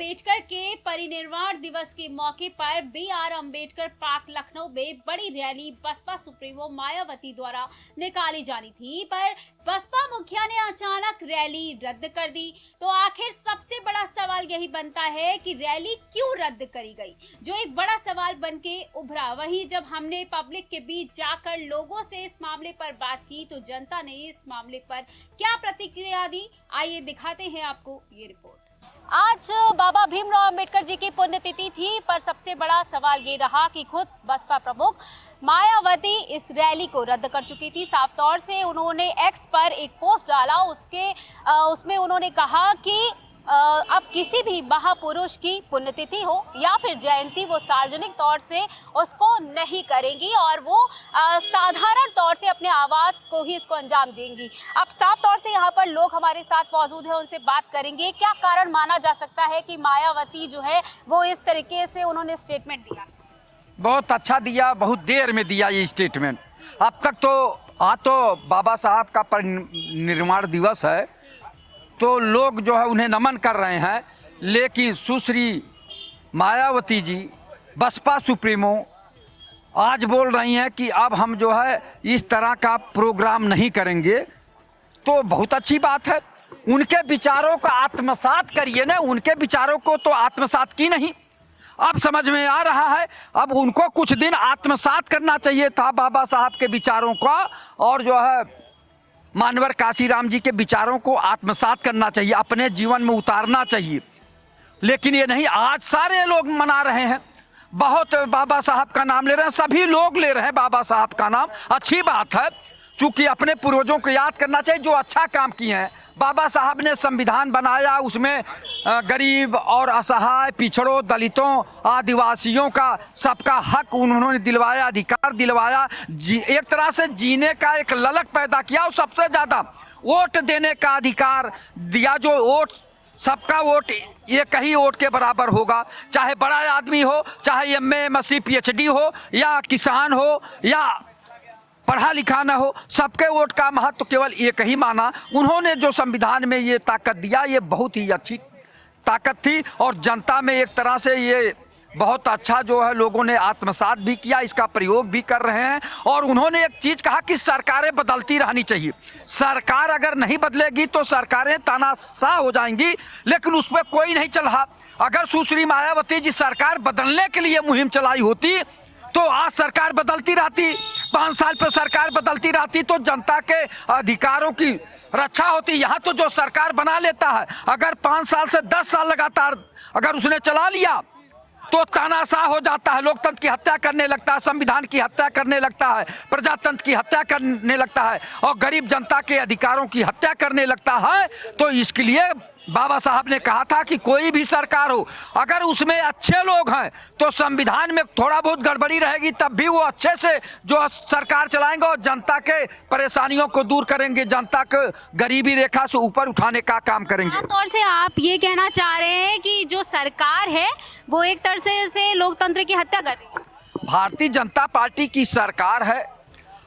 अंबेडकर के परिनिर्वाण दिवस के मौके पर बी.आर. अंबेडकर पार्क लखनऊ में बड़ी रैली बसपा सुप्रीमो मायावती द्वारा निकाली जानी थी, पर बसपा मुखिया ने अचानक रैली रद्द कर दी। तो आखिर सबसे बड़ा सवाल यही बनता है कि रैली क्यों रद्द करी गई, जो एक बड़ा सवाल बन के उभरा। वहीं जब हमने पब्लिक के बीच जाकर लोगों से इस मामले पर बात की तो जनता ने इस मामले पर क्या प्रतिक्रिया दी, आइए दिखाते हैं आपको ये रिपोर्ट। आज बाबा भीमराव अंबेडकर जी की पुण्यतिथि थी, पर सबसे बड़ा सवाल ये रहा कि खुद बसपा प्रमुख मायावती इस रैली को रद्द कर चुकी थी। साफ तौर से उन्होंने एक्स पर एक पोस्ट डाला, उसमें उन्होंने कहा कि अब किसी भी महापुरुष की पुण्यतिथि हो या फिर जयंती, वो सार्वजनिक तौर से उसको नहीं करेंगी और वो साधारण तौर से अपने आवाज़ को ही इसको अंजाम देंगी। अब साफ तौर से यहाँ पर लोग हमारे साथ मौजूद हैं, उनसे बात करेंगे। क्या कारण माना जा सकता है कि मायावती जो है वो इस तरीके से उन्होंने स्टेटमेंट दिया? बहुत अच्छा दिया, बहुत देर में दिया ये स्टेटमेंट। अब तक तो आज तो बाबा साहब का परिनिर्वाण दिवस है तो लोग जो है उन्हें नमन कर रहे हैं, लेकिन सुश्री मायावती जी बसपा सुप्रीमो आज बोल रही हैं कि अब हम जो है इस तरह का प्रोग्राम नहीं करेंगे। तो बहुत अच्छी बात है, उनके विचारों का आत्मसात करिए ना। उनके विचारों को तो आत्मसात की नहीं, अब समझ में आ रहा है। अब उनको कुछ दिन आत्मसात करना चाहिए था बाबा साहब के विचारों का, और जो है मानवर काशीराम जी के विचारों को आत्मसात करना चाहिए, अपने जीवन में उतारना चाहिए। लेकिन ये नहीं, आज सारे लोग मना रहे हैं, बहुत बाबा साहब का नाम ले रहे हैं, सभी लोग ले रहे हैं बाबा साहब का नाम। अच्छी बात है, चूँकि अपने पूर्वजों को याद करना चाहिए जो अच्छा काम किए हैं। बाबा साहब ने संविधान बनाया, उसमें गरीब और असहाय, पिछड़ों, दलितों, आदिवासियों का सबका हक उन्होंने दिलवाया, अधिकार दिलवाया, एक तरह से जीने का एक ललक पैदा किया। और सबसे ज़्यादा वोट देने का अधिकार दिया, जो वोट सबका वोट एक ही वोट के बराबर होगा, चाहे बड़ा आदमी हो, चाहे एमए, एमएससी, पीएचडी हो, या किसान हो, या पढ़ा लिखा ना हो, सबके वोट का महत्व केवल एक ही माना। उन्होंने जो संविधान में ये ताकत दिया, ये बहुत ही अच्छी ताकत थी और जनता में एक तरह से ये बहुत अच्छा जो है लोगों ने आत्मसात भी किया, इसका प्रयोग भी कर रहे हैं। और उन्होंने एक चीज़ कहा कि सरकारें बदलती रहनी चाहिए। सरकार अगर नहीं बदलेगी तो सरकारें तानाशाह हो जाएंगी, लेकिन उस पर कोई नहीं चल रहा। अगर सुश्री मायावती जी सरकार बदलने के लिए मुहिम चलाई होती तो आज सरकार बदलती रहती, 5 साल पर सरकार बदलती रहती तो जनता के अधिकारों की रक्षा होती। यहाँ तो जो सरकार बना लेता है, अगर 5 साल से 10 साल लगातार अगर उसने चला लिया तो तानाशाह हो जाता है, लोकतंत्र की हत्या करने लगता है, संविधान की हत्या करने लगता है, प्रजातंत्र की हत्या करने लगता है और गरीब जनता के अधिकारों की हत्या करने लगता है। तो इसके लिए बाबा साहब ने कहा था कि कोई भी सरकार हो, अगर उसमें अच्छे लोग हैं तो संविधान में थोड़ा बहुत गड़बड़ी रहेगी, तब भी वो अच्छे से जो सरकार चलाएंगे और जनता के परेशानियों को दूर करेंगे, जनता को गरीबी रेखा से ऊपर उठाने का काम करेंगे। आमतौर से आप ये कहना चाह रहे हैं कि जो सरकार है वो एक तरह से लोकतंत्र की हत्या कर रही है? भारतीय जनता पार्टी की सरकार है,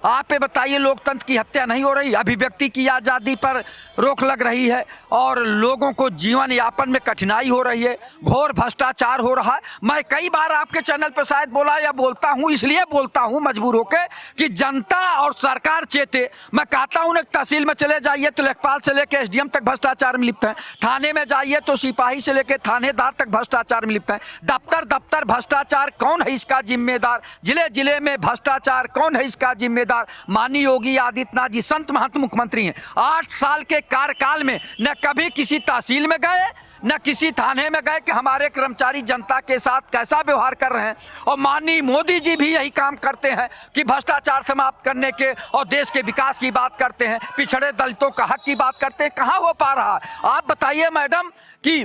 आप ये बताइए लोकतंत्र की हत्या नहीं हो रही? अभिव्यक्ति की आज़ादी पर रोक लग रही है और लोगों को जीवन यापन में कठिनाई हो रही है, घोर भ्रष्टाचार हो रहा है। मैं कई बार आपके चैनल पर शायद बोला या बोलता हूँ, इसलिए बोलता हूँ मजबूर होकर कि जनता और सरकार चेते। मैं कहता हूँ तहसील में चले जाइए तो लेखपाल से लेकर एसडीएम तक भ्रष्टाचार में लिप्त हैं, थाने में जाइए तो सिपाही से लेकर थानेदार तक भ्रष्टाचार में लिप्त हैं, दफ्तर दफ्तर भ्रष्टाचार, कौन है इसका जिम्मेदार? जिले जिले में भ्रष्टाचार, कौन है इसका जिम्मेदार? माननीय योगी आदित्यनाथ जी संत महंत मुख्यमंत्री हैं, 8 साल के कार्यकाल में न कभी किसी तहसील में गए, न किसी थाने में गए कि हमारे कर्मचारी जनता के साथ कैसा व्यवहार कर रहे हैं। और माननीय मोदी जी भी यही काम करते हैं कि भ्रष्टाचार समाप्त करने के और देश के विकास की बात करते हैं, पिछड़े दलितों का हक की बात करते हैं। कहाँ हो पा रहा है? आप बताइए मैडम कि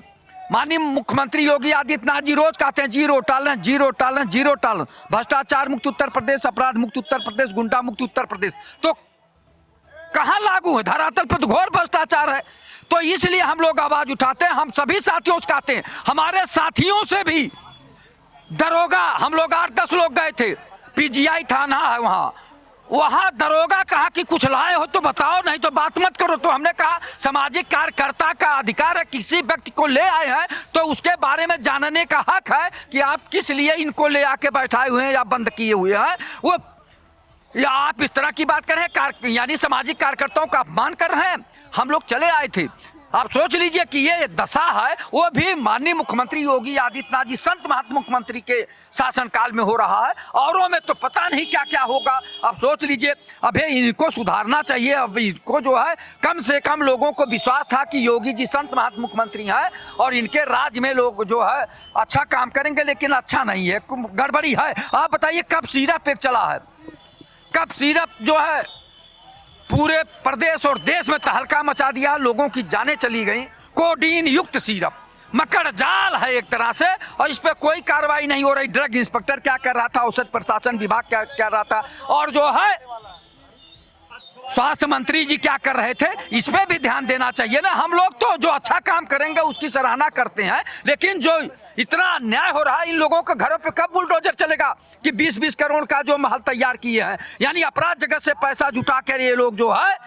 माननीय मुख्यमंत्री योगी आदित्यनाथ जी रोज कहते हैं zero tolerance, zero tolerance, zero tolerance, भ्रष्टाचार मुक्त उत्तर प्रदेश, अपराध मुक्त उत्तर प्रदेश, गुंडा मुक्त उत्तर प्रदेश। तो कहाँ लागू है? धरातल पर तो घोर भ्रष्टाचार है। तो इसलिए हम लोग आवाज उठाते हैं, हम सभी साथियों से कहते हैं, हमारे साथियों से भी दरोगा, हम लोग 8-10 लोग गए थे, पीजीआई थाना है वहाँ, वहाँ दरोगा कहा कि कुछ लाए हो तो बताओ, नहीं तो बात मत करो। तो हमने कहा सामाजिक कार्यकर्ता का अधिकार है, किसी व्यक्ति को ले आए हैं तो उसके बारे में जानने का हक है कि आप किस लिए इनको ले आके बैठाए हुए हैं या बंद किए हुए हैं। वो या आप इस तरह की बात कर रहे हैं, यानी सामाजिक कार्यकर्ताओं का अपमान कर रहे हैं। हम लोग चले आए थे। आप सोच लीजिए कि ये दशा है, वो भी माननीय मुख्यमंत्री योगी आदित्यनाथ जी संत महात्मा मुख्यमंत्री के शासनकाल में हो रहा है, औरों में तो पता नहीं क्या क्या होगा। आप सोच लीजिए, अभी इनको सुधारना चाहिए। अब इनको जो है कम से कम लोगों को विश्वास था कि योगी जी संत महात्मा मुख्यमंत्री हैं और इनके राज्य में लोग जो है अच्छा काम करेंगे, लेकिन अच्छा नहीं है, गड़बड़ी है। आप बताइए कब सिरप एक चला है, कब सिरप जो है पूरे प्रदेश और देश में तहलका मचा दिया, लोगों की जानें चली गई। कोडीन युक्त सिरप मकर जाल है एक तरह से, और इस पर कोई कार्रवाई नहीं हो रही। ड्रग इंस्पेक्टर क्या कर रहा था, औषध प्रशासन विभाग क्या कर रहा था, और जो है स्वास्थ्य मंत्री जी क्या कर रहे थे, इस पे भी ध्यान देना चाहिए ना। हम लोग तो जो अच्छा काम करेंगे उसकी सराहना करते हैं, लेकिन जो इतना अन्याय हो रहा है, इन लोगों के घरों पे कब बुलडोजर चलेगा कि 20-20 करोड़ का जो महल तैयार किए हैं, यानी अपराध जगत से पैसा जुटा कर ये लोग जो है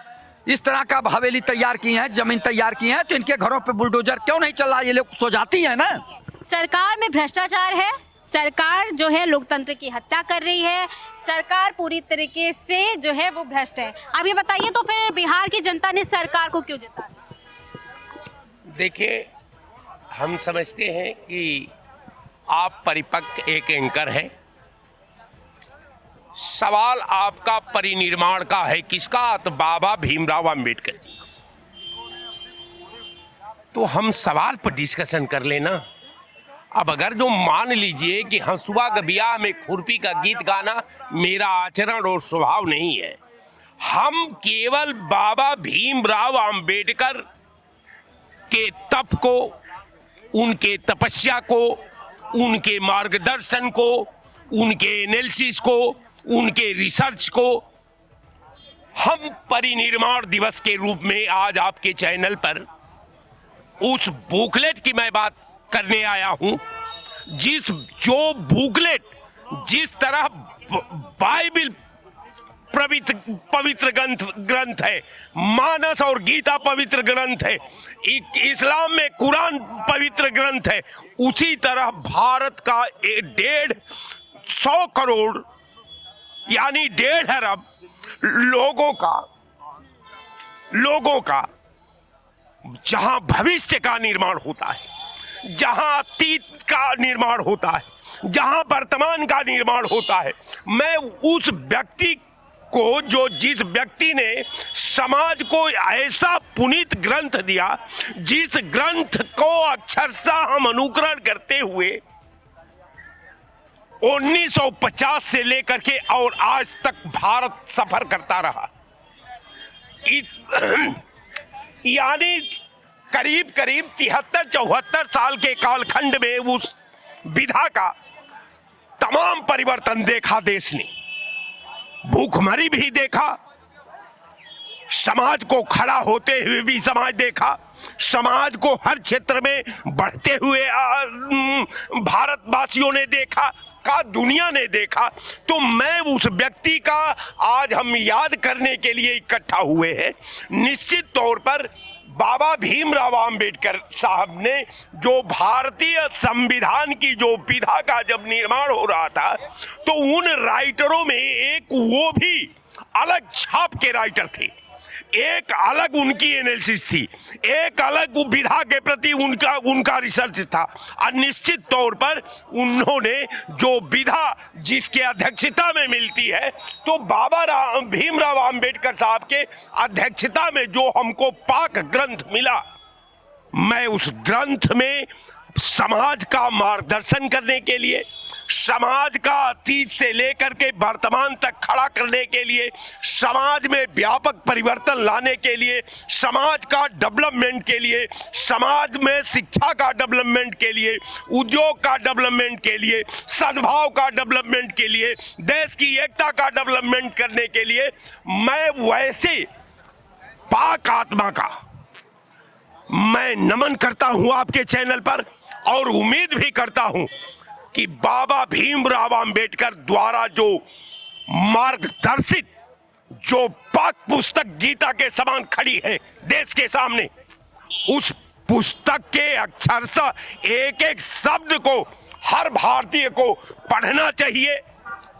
इस तरह का हवेली तैयार किए हैं, जमीन तैयार किए हैं, तो इनके घरों पे बुलडोजर क्यों नहीं चल रहा? ये लोग सो जाती है ना। सरकार में भ्रष्टाचार है, सरकार जो है लोकतंत्र की हत्या कर रही है, सरकार पूरी तरीके से जो है वो भ्रष्ट है। अब ये बताइए तो फिर बिहार की जनता ने सरकार को क्यों जिता दिया? देखिए, हम समझते हैं कि आप परिपक्व एक एंकर हैं। सवाल आपका परिनिर्माण का है, किसका? तो बाबा भीमराव अंबेडकर जी। तो हम सवाल पर डिस्कशन कर लेना। अब अगर जो मान लीजिए कि हंसुआ का ब्याह में खुरपी का गीत गाना मेरा आचरण और स्वभाव नहीं है, हम केवल बाबा भीमराव अंबेडकर के तप को, उनके तपस्या को, उनके मार्गदर्शन को, उनके एनालिसिस को, उनके रिसर्च को हम परिनिर्माण दिवस के रूप में आज आपके चैनल पर उस बुकलेट की मैं बात करने आया हूं। जो बुकलेट जिस तरह बाइबिल पवित्र ग्रंथ है, मानस और गीता पवित्र ग्रंथ है, इस्लाम में कुरान पवित्र ग्रंथ है, उसी तरह भारत का 150 करोड़ यानी 1.5 अरब लोगों का जहां भविष्य का निर्माण होता है, जहां अतीत का निर्माण होता है, जहां वर्तमान का निर्माण होता है, मैं उस व्यक्ति को, जिस व्यक्ति ने समाज को ऐसा पुनीत ग्रंथ दिया, जिस ग्रंथ को अक्षरशः हम अनुकरण करते हुए 1950 से लेकर के और आज तक भारत सफर करता रहा, यानी करीब 73-74 साल के कालखंड में उस विधा का तमाम परिवर्तन देखा देश ने। भूखमरी भी देखा, समाज को खड़ा होते हुए भी समाज देखा, समाज को हर क्षेत्र में बढ़ते हुए भारतवासियों ने देखा, का दुनिया ने देखा। तो मैं उस व्यक्ति का आज हम याद करने के लिए इकट्ठा हुए हैं। निश्चित तौर पर बाबा भीमराव अंबेडकर साहब ने जो भारतीय संविधान की जो विधा का जब निर्माण हो रहा था, तो उन राइटरों में एक वो भी अलग छाप के राइटर थे, एक अलग उनकी एनालिसिस थी, एक अलग विधा के प्रति उनका रिसर्च था। और निश्चित तौर पर उन्होंने जो विधा जिसके अध्यक्षता में मिलती है, तो बाबा भीमराव अंबेडकर साहब के अध्यक्षता में जो हमको पाक ग्रंथ मिला, मैं उस ग्रंथ में समाज का मार्गदर्शन करने के लिए, समाज का अतीत से लेकर के वर्तमान तक खड़ा करने के लिए, समाज में व्यापक परिवर्तन लाने के लिए, समाज का डेवलपमेंट के लिए, समाज में शिक्षा का डेवलपमेंट के लिए, उद्योग का डेवलपमेंट के लिए, सद्भाव का डेवलपमेंट के लिए, देश की एकता का डेवलपमेंट करने के लिए, मैं वैसे पाक आत्मा का मैं नमन करता हूं आपके चैनल पर, और उम्मीद भी करता हूं कि बाबा भीमराव अंबेडकर द्वारा जो मार्गदर्शित जो पाक पुस्तक गीता के समान खड़ी है देश के सामने, उस पुस्तक के अक्षरशः एक एक शब्द को हर भारतीय को पढ़ना चाहिए,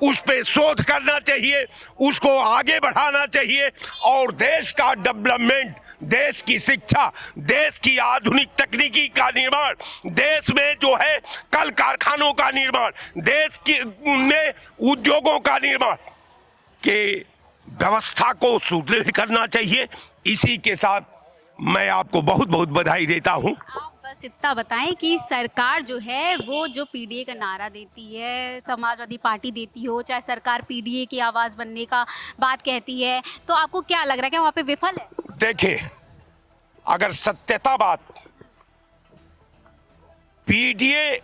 उस पे शोध करना चाहिए, उसको आगे बढ़ाना चाहिए और देश का डेवलपमेंट, देश की शिक्षा, देश की आधुनिक तकनीकी का निर्माण, देश में जो है कल कारखानों का निर्माण, देश में उद्योगों का निर्माण के व्यवस्था को सुदृढ़ करना चाहिए। इसी के साथ मैं आपको बहुत बहुत बधाई देता हूं। आप बस इतना बताएं कि सरकार जो है वो जो पीडीए का नारा देती है, समाजवादी पार्टी देती हो, चाहे सरकार पीडीए की आवाज़ बनने का बात कहती है, तो आपको क्या लग रहा है कि वहाँ पे विफल है? देखिए, अगर सत्यता बात, पीडीए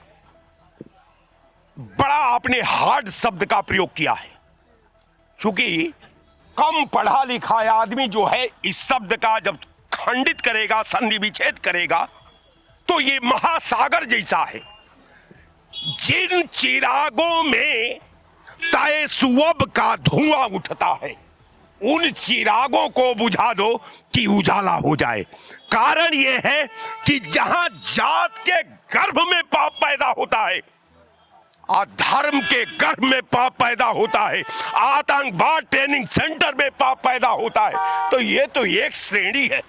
बड़ा आपने हार्ड शब्द का प्रयोग किया है, क्योंकि कम पढ़ा लिखा आदमी जो है इस शब्द का जब खंडित करेगा, संधि विच्छेद करेगा, तो ये महासागर जैसा है। जिन चिरागों में तयसुअब का धुआं उठता है, उन चिरागों को बुझा दो कि उजाला हो जाए। कारण यह है कि जहां जात के गर्भ में पाप पैदा होता है, अधर्म के गर्भ में पाप पैदा होता है, आतंकवाद ट्रेनिंग सेंटर में पाप पैदा होता है, तो ये तो एक श्रेणी है।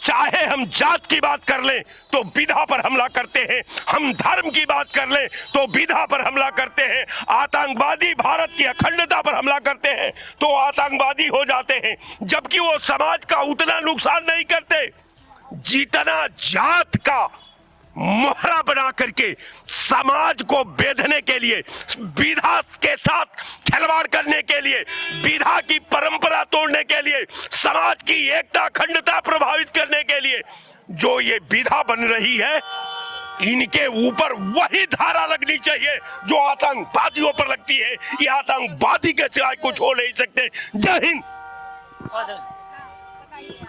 चाहे हम जात की बात कर लें तो विधा पर हमला करते हैं, हम धर्म की बात कर लें तो विधा पर हमला करते हैं, आतंकवादी भारत की अखंडता पर हमला करते हैं तो आतंकवादी हो जाते हैं, जबकि वो समाज का उतना नुकसान नहीं करते जितना जात का मोहरा बना करके समाज को बेधने के लिए, विधा के साथ खिलवाड़ करने के लिए, विधा की परंपरा तोड़ने के लिए, समाज की एकता अखंडता प्रभावित करने के लिए जो ये विधा बन रही है, इनके ऊपर वही धारा लगनी चाहिए जो आतंकवादियों पर लगती है। ये आतंकवादी के सिवाय कुछ हो नहीं सकते। जय हिंद।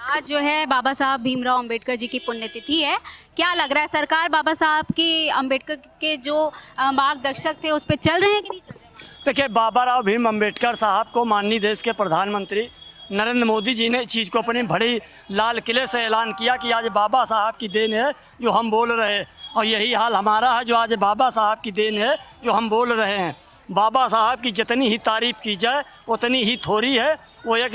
आज जो है बाबा साहब भीमराव अंबेडकर जी की पुण्यतिथि है, क्या लग रहा है सरकार बाबा साहब के अंबेडकर के जो मार्गदर्शक थे उस पर चल रहे हैं कि नहीं चल रहे हैं? देखिए, बाबा राव भीम अंबेडकर साहब को माननीय देश के प्रधानमंत्री नरेंद्र मोदी जी ने इस चीज़ को अपनी बड़ी लाल किले से ऐलान किया कि आज बाबा साहब की देन है जो हम बोल रहे हैं, और यही हाल हमारा है जो आज बाबा साहब की देन है जो हम बोल रहे हैं। बाबा साहब की जितनी ही तारीफ़ की जाए उतनी ही थोड़ी है। वो एक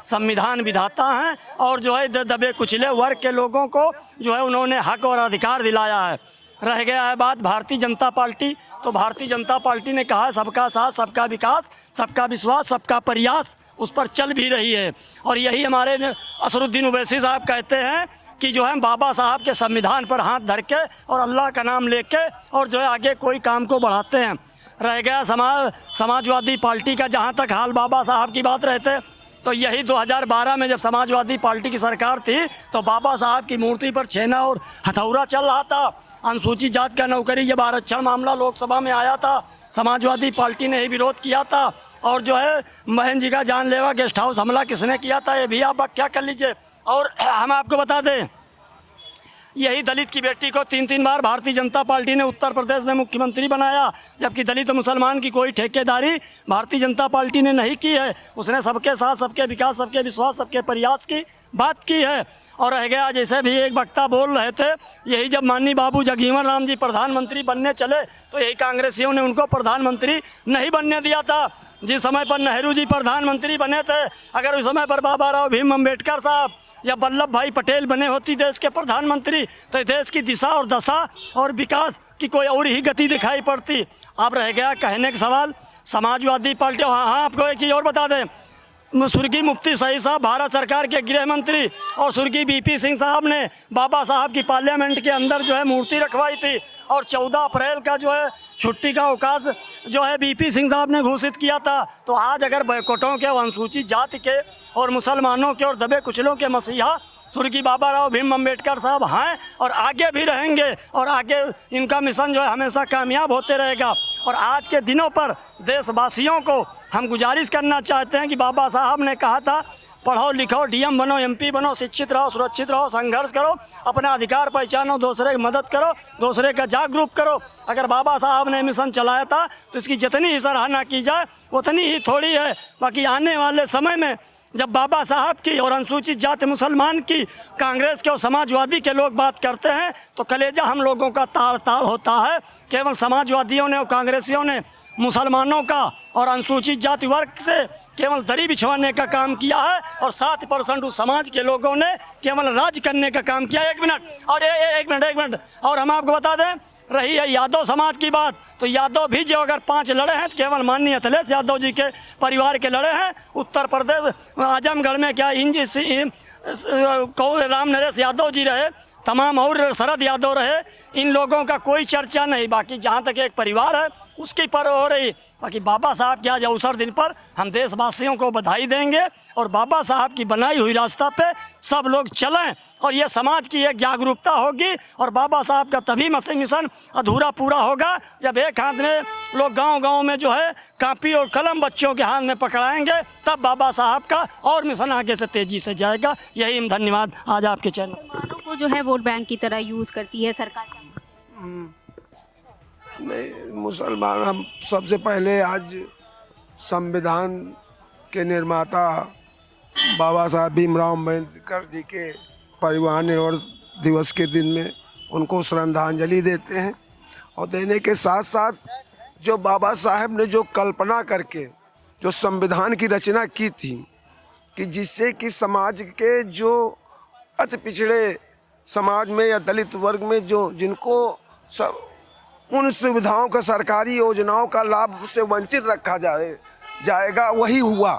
संविधान विधाता हैं और जो है दबे कुचले वर्ग के लोगों को जो है उन्होंने हक और अधिकार दिलाया है। रह गया है बात भारतीय जनता पार्टी, तो भारतीय जनता पार्टी ने कहा है सबका साथ, सबका विकास, सबका विश्वास, सबका प्रयास, उस पर चल भी रही है। और यही हमारे असरुद्दीन ओवैसी साहब कहते हैं कि जो है बाबा साहब के संविधान पर हाथ धर के और अल्लाह का नाम लेके और जो है आगे कोई काम को बढ़ाते हैं। रह गया समाजवादी पार्टी का, जहाँ तक हाल बाबा साहब की बात रहते तो यही 2012 में जब समाजवादी पार्टी की सरकार थी तो बाबा साहब की मूर्ति पर छेना और हथौड़ा चल रहा था। अनुसूचित जात का नौकरी जब आरक्षण मामला लोकसभा में आया था, समाजवादी पार्टी ने ही विरोध किया था। और जो है महन जी का जानलेवा गेस्ट हाउस हमला किसने किया था, ये भी आप क्या कर लीजिए। और हम आपको बता दें, यही दलित की बेटी को 3 बार भारतीय जनता पार्टी ने उत्तर प्रदेश में मुख्यमंत्री बनाया, जबकि दलित मुसलमान की कोई ठेकेदारी भारतीय जनता पार्टी ने नहीं की है। उसने सबके साथ, सबके विकास, सबके विश्वास, सबके प्रयास की बात की है। और रह गया, जैसे भी एक वक्ता बोल रहे थे, यही जब माननीय बाबू जगजीवन राम जी प्रधानमंत्री बनने चले तो यही कांग्रेसियों ने उनको प्रधानमंत्री नहीं बनने दिया था। जिस समय पर नेहरू जी प्रधानमंत्री बने थे, अगर उस समय पर बाबा राव भीम अम्बेडकर साहब या वल्लभ भाई पटेल बने होती देश के प्रधानमंत्री तो देश की दिशा और दशा और विकास की कोई और ही गति दिखाई पड़ती। अब रह गया कहने का सवाल, समाजवादी पार्टी, हाँ आपको एक चीज़ और बता दें, स्वर्गीय मुफ्ती सईद साहब भारत सरकार के गृह मंत्री और स्वर्गीय बीपी सिंह साहब ने बाबा साहब की पार्लियामेंट के अंदर जो है मूर्ति रखवाई थी और 14 अप्रैल का जो है छुट्टी का अवकाश जो है बीपी सिंह साहब ने घोषित किया था। तो आज अगर बैकोटों के, अनुसूचित जाति के और मुसलमानों के और दबे कुचलों के मसीहा स्वर्गीय बाबा राव भीम अम्बेडकर साहब हैं और आगे भी रहेंगे और आगे इनका मिशन जो है हमेशा कामयाब होते रहेगा। और आज के दिनों पर देशवासियों को हम गुजारिश करना चाहते हैं कि बाबा साहब ने कहा था पढ़ो लिखो, डीएम बनो, एमपी बनो, शिक्षित रहो, सुरक्षित रहो, संघर्ष करो, अपना अधिकार पहचानो, दूसरे की मदद करो, दूसरे का जागरूक करो। अगर बाबा साहब ने मिशन चलाया था तो इसकी जितनी ही सराहना की जाए उतनी ही थोड़ी है। बाकी आने वाले समय में जब बाबा साहब की और अनुसूचित जाति मुसलमान की, कांग्रेस के और समाजवादी के लोग बात करते हैं तो कलेजा हम लोगों का ताड़ ताड़ होता है। केवल समाजवादियों ने और कांग्रेसियों ने मुसलमानों का और अनुसूचित जाति वर्ग से केवल दरी बिछवाने का काम किया है और 7% उस समाज के लोगों ने केवल राज करने का काम किया। एक मिनट और हम आपको बता दें, रही है यादव समाज की बात, तो यादव भी जो अगर 5 लड़े हैं तो केवल माननीय अखिलेश यादव जी के परिवार के लड़े हैं। उत्तर प्रदेश आजमगढ़ में क्या राम नरेश यादव जी रहे, तमाम और शरद यादव रहे, इन लोगों का कोई चर्चा नहीं। बाकी जहाँ तक एक परिवार है उसकी पर हो रही। बाकी बाबा साहब के आज अवसर दिन पर हम देशवासियों को बधाई देंगे और बाबा साहब की बनाई हुई रास्ता पे सब लोग चलें और ये समाज की एक जागरूकता होगी। और बाबा साहब का तभी मिशन अधूरा पूरा होगा जब एक हाथ में लोग गांव-गांव में जो है कापी और कलम बच्चों के हाथ में पकड़ाएंगे, तब बाबा साहब का और मिशन आगे से तेजी से जाएगा। यही धन्यवाद आज आपके चैनल। मुसलमानों को जो है वोट बैंक की तरह यूज करती है सरकार। नहीं, मुसलमान हम सबसे पहले आज संविधान के निर्माता बाबा साहब भीमराव अम्बेडकर जी के परिवहन निर्वाण दिवस के दिन में उनको श्रद्धांजलि देते हैं। और देने के साथ साथ जो बाबा साहब ने जो कल्पना करके जो संविधान की रचना की थी कि जिससे कि समाज के जो अति पिछड़े समाज में या दलित वर्ग में जो जिनको सब उन सुविधाओं का, सरकारी योजनाओं का लाभ से वंचित रखा जाएगा, वही हुआ।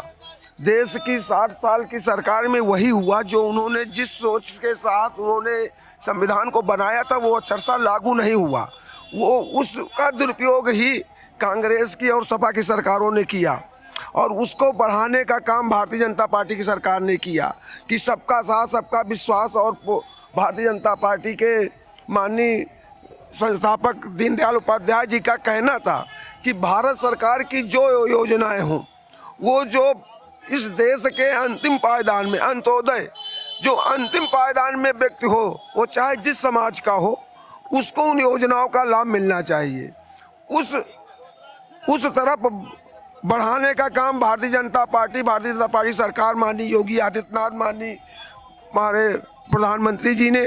देश की 60 साल की सरकार में वही हुआ जो उन्होंने जिस सोच के साथ उन्होंने संविधान को बनाया था वो अक्षरशः लागू नहीं हुआ। वो उसका दुरुपयोग ही कांग्रेस की और सपा की सरकारों ने किया और उसको बढ़ाने का काम भारतीय जनता पार्टी की सरकार ने किया कि सबका साथ सबका विश्वास। और भारतीय जनता पार्टी के माननीय संस्थापक दीनदयाल उपाध्याय जी का कहना था कि भारत सरकार की जो योजनाएं हों वो जो इस देश के अंतिम पायदान में, अंत्योदय जो अंतिम पायदान में व्यक्ति हो वो चाहे जिस समाज का हो, उसको उन योजनाओं का लाभ मिलना चाहिए। उस तरफ बढ़ाने का काम भारतीय जनता पार्टी सरकार माननीय योगी आदित्यनाथ माननीय हमारे प्रधानमंत्री जी ने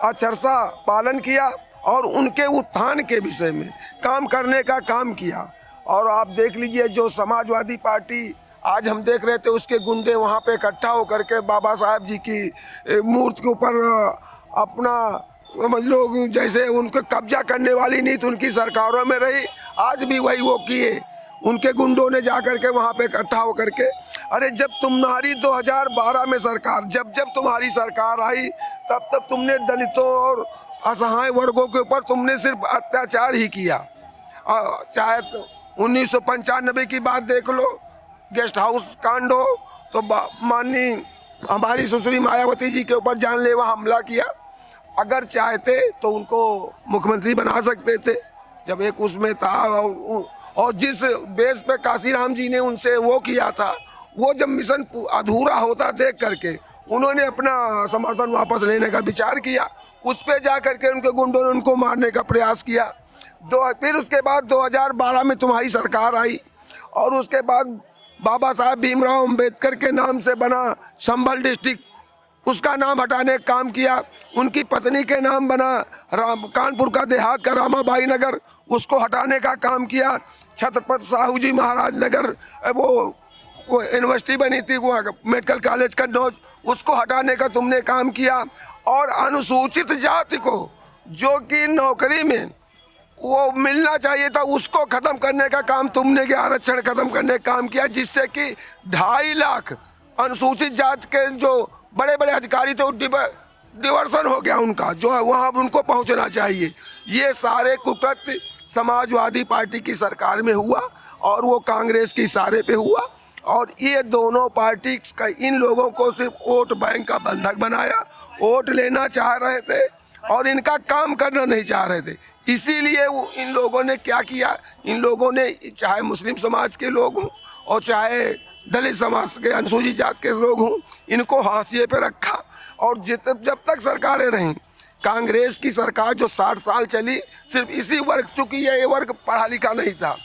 अक्षरशः पालन किया और उनके उत्थान के विषय में काम करने का काम किया। और आप देख लीजिए जो समाजवादी पार्टी आज हम देख रहे थे उसके गुंडे वहाँ पे इकट्ठा होकर के बाबा साहब जी की मूर्ति के ऊपर अपना समझ लो जैसे उनको कब्जा करने वाली नीति उनकी सरकारों में रही, आज भी वही वो किए। उनके गुंडों ने जा करके वहाँ पे इकट्ठा होकर के, अरे जब तुम्हारी 2012 में सरकार जब तुम्हारी सरकार आई तब तुमने दलितों और असहाय वर्गों के ऊपर तुमने सिर्फ अत्याचार ही किया। चाहे 1995 की बात देख लो, गेस्ट हाउस कांड हो तो माननीय हमारी सुश्री मायावती जी के ऊपर जानलेवा हमला किया। अगर चाहते तो उनको मुख्यमंत्री बना सकते थे जब एक उसमें था। और जिस बेस पे काशीराम जी ने उनसे वो किया था, वो जब मिशन अधूरा होता देख करके उन्होंने अपना समर्थन वापस लेने का विचार किया। उस पे जा करके उनके गुंडों ने उनको मारने का प्रयास किया। फिर उसके बाद 2012 में तुम्हारी सरकार आई और उसके बाद बाबा साहब भीमराव अम्बेडकर के नाम से बना संभल डिस्ट्रिक्ट, उसका नाम हटाने का काम किया। उनकी पत्नी के नाम बना कानपुर का देहात का रामाबाई नगर, उसको हटाने का काम किया। छत्रपति साहू जी महाराज नगर वो यूनिवर्सिटी बनी थी, वो मेडिकल कॉलेज कन्नौज, उसको हटाने का तुमने काम किया। और अनुसूचित जाति को जो कि नौकरी में वो मिलना चाहिए था उसको खत्म करने का काम तुमने किया, आरक्षण खत्म करने का काम किया, जिससे कि 2.5 लाख अनुसूचित जाति के जो बड़े बड़े अधिकारी थे डिवर्सन हो गया उनका, जो है वहाँ उनको पहुँचना चाहिए। ये सारे कुकृत्य समाजवादी पार्टी की सरकार में हुआ और वो कांग्रेस के इशारे पे हुआ। और ये दोनों पार्टी का इन लोगों को सिर्फ वोट बैंक का बंधक बनाया, वोट लेना चाह रहे थे और इनका काम करना नहीं चाह रहे थे। इसीलिए इन लोगों ने क्या किया, इन लोगों ने चाहे मुस्लिम समाज के लोग हों और चाहे दलित समाज के अनुसूचित जाति के लोग हों, इनको हाशिए पे रखा। और जब तक सरकारें रहीं, कांग्रेस की सरकार जो 60 साल चली, सिर्फ इसी वर्ग, चूँकि ये वर्ग पढ़ा लिखा नहीं था,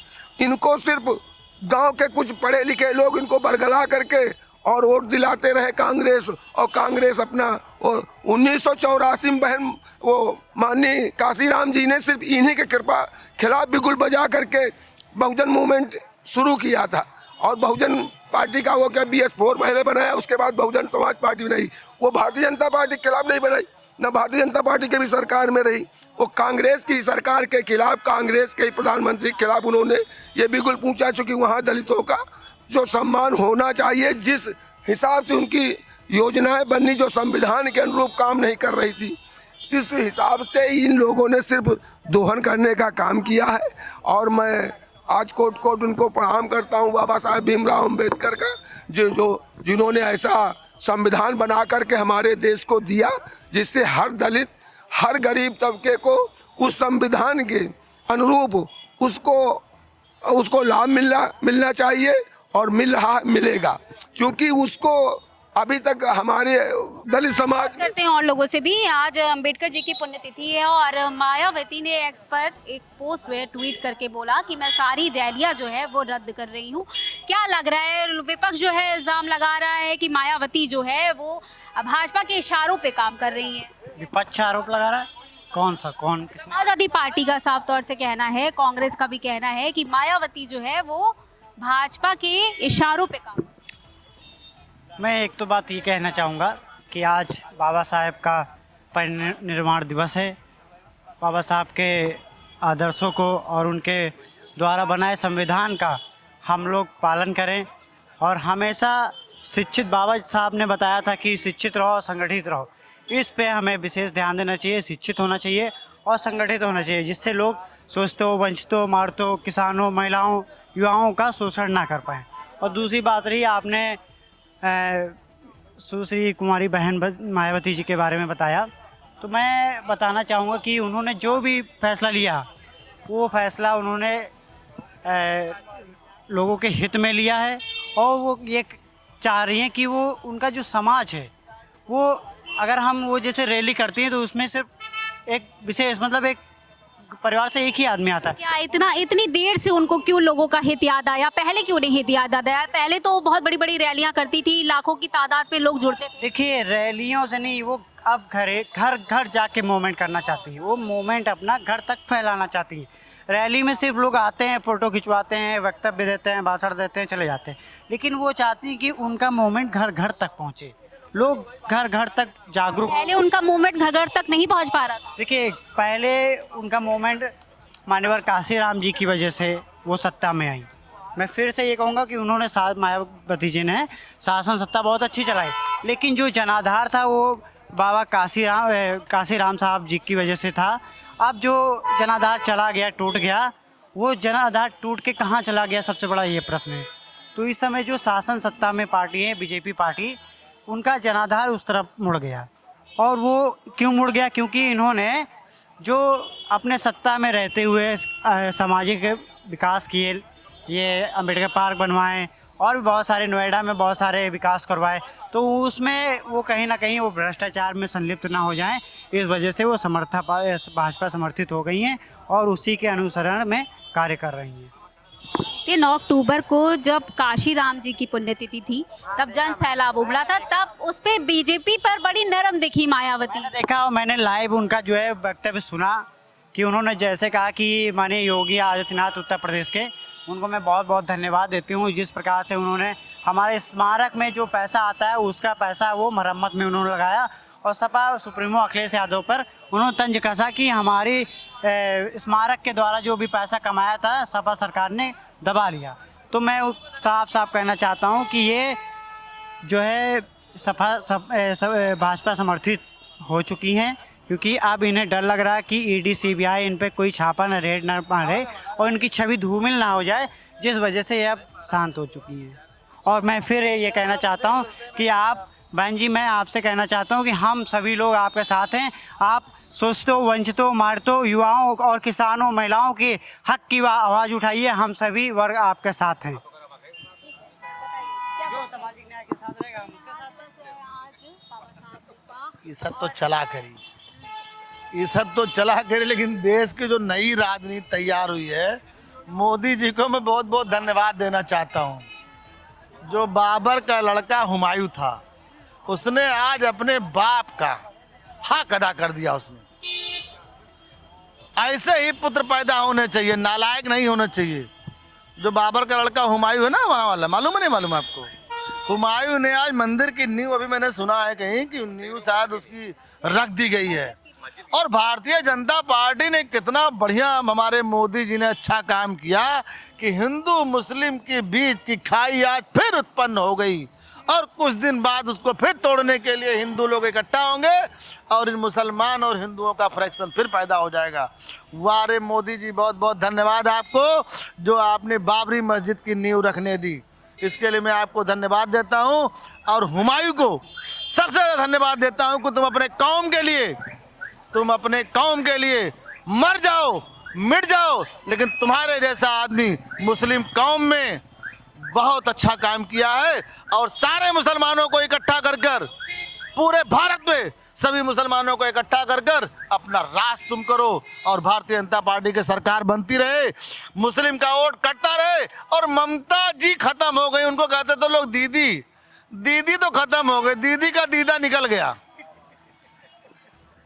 इनको सिर्फ गांव के कुछ पढ़े लिखे लोग इनको बरगला करके और वोट दिलाते रहे कांग्रेस, और कांग्रेस अपना 1984 में बहन वो माननीय काशीराम जी ने सिर्फ इन्हीं के कृपा खिलाफ बिगुल बजा करके बहुजन मूवमेंट शुरू किया था। और बहुजन पार्टी का वो क्या BS4 पहले बनाया, उसके बाद बहुजन समाज पार्टी बनाई। वो भारतीय जनता पार्टी के खिलाफ नहीं बनाई, न भारतीय जनता पार्टी के भी सरकार में रही, वो कांग्रेस की सरकार के खिलाफ, कांग्रेस के प्रधानमंत्री के खिलाफ उन्होंने ये बिल्कुल पूछा, चूँकि वहाँ दलितों का जो सम्मान होना चाहिए, जिस हिसाब से उनकी योजनाएं बननी जो संविधान के अनुरूप काम नहीं कर रही थी, इस हिसाब से इन लोगों ने सिर्फ दोहन करने का काम किया है। और मैं आज कोट कोट उनको प्रणाम करता हूँ, बाबा साहेब भीमराव अम्बेडकर का, जिन्होंने ऐसा संविधान बना करके हमारे देश को दिया, जिससे हर दलित, हर गरीब तबके को उस संविधान के अनुरूप उसको लाभ मिलना चाहिए, और मिल रहा, मिलेगा, क्योंकि उसको अभी तक हमारे दलित समाज करते हैं और लोगों से भी। आज अंबेडकर जी की पुण्यतिथि है और मायावती ने एक पोस्ट में ट्वीट करके बोला कि मैं सारी रैलियां जो है वो रद्द कर रही हूं। क्या लग रहा है, विपक्ष जो है इल्जाम लगा रहा है कि मायावती जो है वो भाजपा के इशारों पे काम कर रही है। विपक्ष आरोप लगा रहा है? कौन किसने? समाजवादी पार्टी का साफ तौर से कहना है, कांग्रेस का भी कहना है कि मायावती जो है वो भाजपा के इशारों पे काम। मैं एक तो बात ये कहना चाहूँगा कि आज बाबा साहेब का परिनिर्वाण दिवस है। बाबा साहब के आदर्शों को और उनके द्वारा बनाए संविधान का हम लोग पालन करें, और हमेशा शिक्षित, बाबा साहब ने बताया था कि शिक्षित रहो, संगठित रहो, इस पे हमें विशेष ध्यान देना चाहिए। शिक्षित होना चाहिए और संगठित होना चाहिए, जिससे लोग शोषितों, वंचितों, मारतों, किसानों, महिलाओं, युवाओं का शोषण ना कर पाएँ। और दूसरी बात रही, आपने सुश्री कुमारी बहन मायावती जी के बारे में बताया, तो मैं बताना चाहूँगा कि उन्होंने जो भी फैसला लिया, वो फैसला उन्होंने लोगों के हित में लिया है, और वो ये चाह रही हैं कि वो उनका जो समाज है, वो अगर हम वो जैसे रैली करती हैं तो उसमें सिर्फ एक विशेष, मतलब एक परिवार से एक ही आदमी आता है। क्या इतनी देर से उनको क्यों लोगों का हित याद आया? पहले क्यों नहीं हित याद आया? पहले तो बहुत बड़ी बड़ी रैलियां करती थी, लाखों की तादाद पे लोग जुड़ते थे। देखिए, रैलियों से नहीं, वो अब घर घर जाके मूवमेंट करना चाहती है। वो मूवमेंट अपना घर तक फैलाना चाहती है। रैली में सिर्फ लोग आते हैं, फ़ोटो खिंचवाते हैं, वक्तव्य देते हैं, भाषण देते हैं, चले जाते हैं, लेकिन वो चाहती हैं कि उनका मूवमेंट घर घर तक पहुँचे, लोग घर घर तक जागरूक। पहले उनका मूवमेंट घर घर तक नहीं पहुंच पा रहा था। देखिए, पहले उनका मूवमेंट मान्यवर काशीराम जी की वजह से वो सत्ता में आई। मैं फिर से ये कहूँगा कि उन्होंने मायावती जी ने शासन सत्ता बहुत अच्छी चलाई, लेकिन जो जनाधार था वो बाबा काशीराम साहब जी की वजह से था। अब जो जनाधार चला गया, टूट गया, वो जनाधार टूट के कहाँ चला गया, सबसे बड़ा ये प्रश्न है। तो इस समय जो शासन सत्ता में पार्टी है, बीजेपी पार्टी, उनका जनाधार उस तरफ मुड़ गया। और वो क्यों मुड़ गया? क्योंकि इन्होंने जो अपने सत्ता में रहते हुए सामाजिक विकास किए, ये अम्बेडकर पार्क बनवाएं और भी बहुत सारे, नोएडा में बहुत सारे विकास करवाए, तो उसमें वो कहीं ना कहीं वो भ्रष्टाचार में संलिप्त ना हो जाएं, इस वजह से वो भाजपा समर्थित हो गई हैं और उसी के अनुसरण में कार्य कर रही हैं। 9 अक्टूबर को जब काशीराम जी की पुण्यतिथि थी, तब जन सैलाब उमड़ा था, तब उस पे बीजेपी पर बड़ी नरम दिखी मायावती। मैंने देखा और मैंने लाइव उनका जो है वक्तव्य सुना कि उन्होंने जैसे कहा कि माननीय योगी आदित्यनाथ उत्तर प्रदेश के, उनको मैं बहुत बहुत धन्यवाद देती हूँ। जिस प्रकार से उन्होंने हमारे स्मारक में जो पैसा आता है, उसका पैसा वो मरम्मत में उन्होंने लगाया, और सपा सुप्रीमो अखिलेश यादव पर उन्होंने तंज कसा कि हमारी स्मारक के द्वारा जो भी पैसा कमाया था, सपा सरकार ने दबा लिया। तो मैं साफ साफ कहना चाहता हूँ कि ये जो है भाजपा समर्थित हो चुकी हैं, क्योंकि अब इन्हें डर लग रहा है कि ईडी सीबीआई इन पे कोई छापा न रेड न मारे और इनकी छवि धूमिल ना हो जाए, जिस वजह से ये अब शांत हो चुकी हैं। और मैं फिर ये कहना चाहता हूँ कि आप बहन जी, मैं आपसे कहना चाहता हूँ कि हम सभी लोग आपके साथ हैं। आप शोषितों, वंचितों, मारतों, युवाओं और किसानों, महिलाओं के हक की आवाज़ उठाइए। हम सभी वर्ग आपके साथ हैं। जो सामाजिक न्याय के साथ रहेगा, हम उसके साथ। ये सब तो चला करी, ये सब तो चला करी, लेकिन देश की जो नई राजनीति तैयार हुई है, मोदी जी को मैं बहुत बहुत धन्यवाद देना चाहता हूँ। जो बाबर का लड़का हुमायूं था, उसने आज अपने बाप का हक अदा कर दिया। उसने ऐसे ही पुत्र पैदा होने चाहिए, नालायक नहीं होना चाहिए। जो बाबर का लड़का हुमायूं है ना, वहाँ वाला, मालूम है नहीं मालूम आपको? हुमायूं ने आज मंदिर की नींव, अभी मैंने सुना है कहीं कि नींव शायद उसकी रख दी गई है। और भारतीय जनता पार्टी ने कितना बढ़िया, हमारे मोदी जी ने अच्छा काम किया कि हिंदू मुस्लिम के बीच की खाई आज फिर उत्पन्न हो गई, और कुछ दिन बाद उसको फिर तोड़ने के लिए हिंदू लोग इकट्ठा होंगे और इन मुसलमान और हिंदुओं का फ्रैक्शन फिर पैदा हो जाएगा। वारे मोदी जी, बहुत बहुत धन्यवाद आपको, जो आपने बाबरी मस्जिद की नींव रखने दी, इसके लिए मैं आपको धन्यवाद देता हूं। और हुमायूं को सबसे ज़्यादा धन्यवाद देता हूं कि तुम अपने कौम के लिए मर जाओ, मिट जाओ, लेकिन तुम्हारे जैसा आदमी मुस्लिम कौम में बहुत अच्छा काम किया है। और सारे मुसलमानों को इकट्ठा कर कर, पूरे भारत में सभी मुसलमानों को इकट्ठा कर कर अपना राज तुम करो, और भारतीय जनता पार्टी की सरकार बनती रहे, मुस्लिम का वोट कटता रहे। और ममता जी खत्म हो गई, उनको कहते तो लोग दीदी, दीदी तो खत्म हो गई, दीदी का दीदा निकल गया।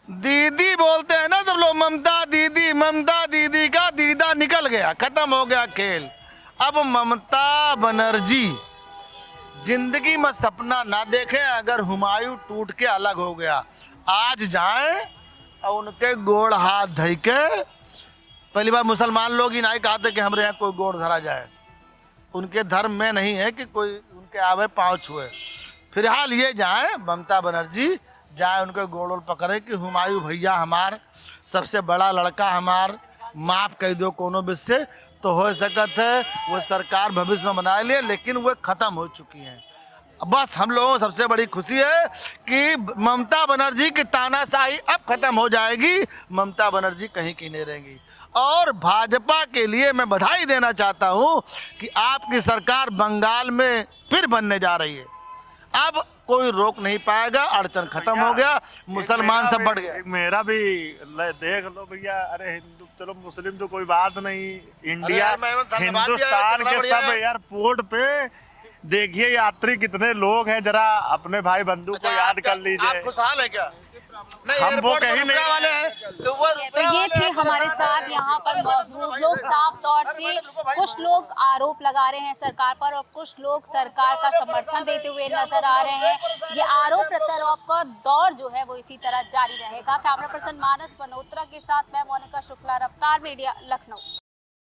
दीदी बोलते हैं ना सब लोग, ममता दीदी का दीदा निकल गया, खत्म हो गया खेल। अब ममता बनर्जी जिंदगी में सपना ना देखें, अगर हुमायूं टूट के अलग हो गया, आज जाएं और उनके गोड़ हाथ धइ के, पहली बार मुसलमान लोग ही नहीं कहते कि हमारे यहाँ कोई गोड़ धरा जाए, उनके धर्म में नहीं है कि कोई उनके आवे पाँव छुए। फिलहाल ये जाएं, ममता बनर्जी जाए उनके गोड़ पकड़े कि हुमायूं भैया हमार सबसे बड़ा लड़का, हमार माफ कह दो कोनो विषय, तो हो सकत है वो सरकार भविष्य में बना लिए, लेकिन वो खत्म हो चुकी हैं। बस हम लोगों को सबसे बड़ी खुशी है कि ममता बनर्जी की तानाशाही अब खत्म हो जाएगी, ममता बनर्जी कहीं की नहीं रहेंगी। और भाजपा के लिए मैं बधाई देना चाहता हूं कि आपकी सरकार बंगाल में फिर बनने जा रही है। अब कोई रोक नहीं पाएगा, अड़चन खत्म हो गया, मुसलमान सब बढ़ गए। मेरा भी देख लो भैया, अरे हिंदू चलो मुस्लिम तो कोई बात नहीं, इंडिया हिंदुस्तान के सब एयरपोर्ट पे देखिए यात्री कितने लोग हैं, जरा अपने भाई बंधु को याद कर लीजिए। आप खुशहाल है क्या? हम वो कहीं नहीं वाले हैं, तो ये थे हमारे साथ यहाँ पर मौजूद लोग। साफ तौर से कुछ लोग आरोप लगा रहे हैं सरकार पर और कुछ लोग सरकार का समर्थन देते हुए नजर आ रहे हैं। ये आरोप प्रत्यारोप का दौर जो है वो इसी तरह जारी रहेगा। कैमरा पर्सन मानस मल्होत्रा के साथ मैं मोनिका शुक्ला, रफ्तार मीडिया, लखनऊ।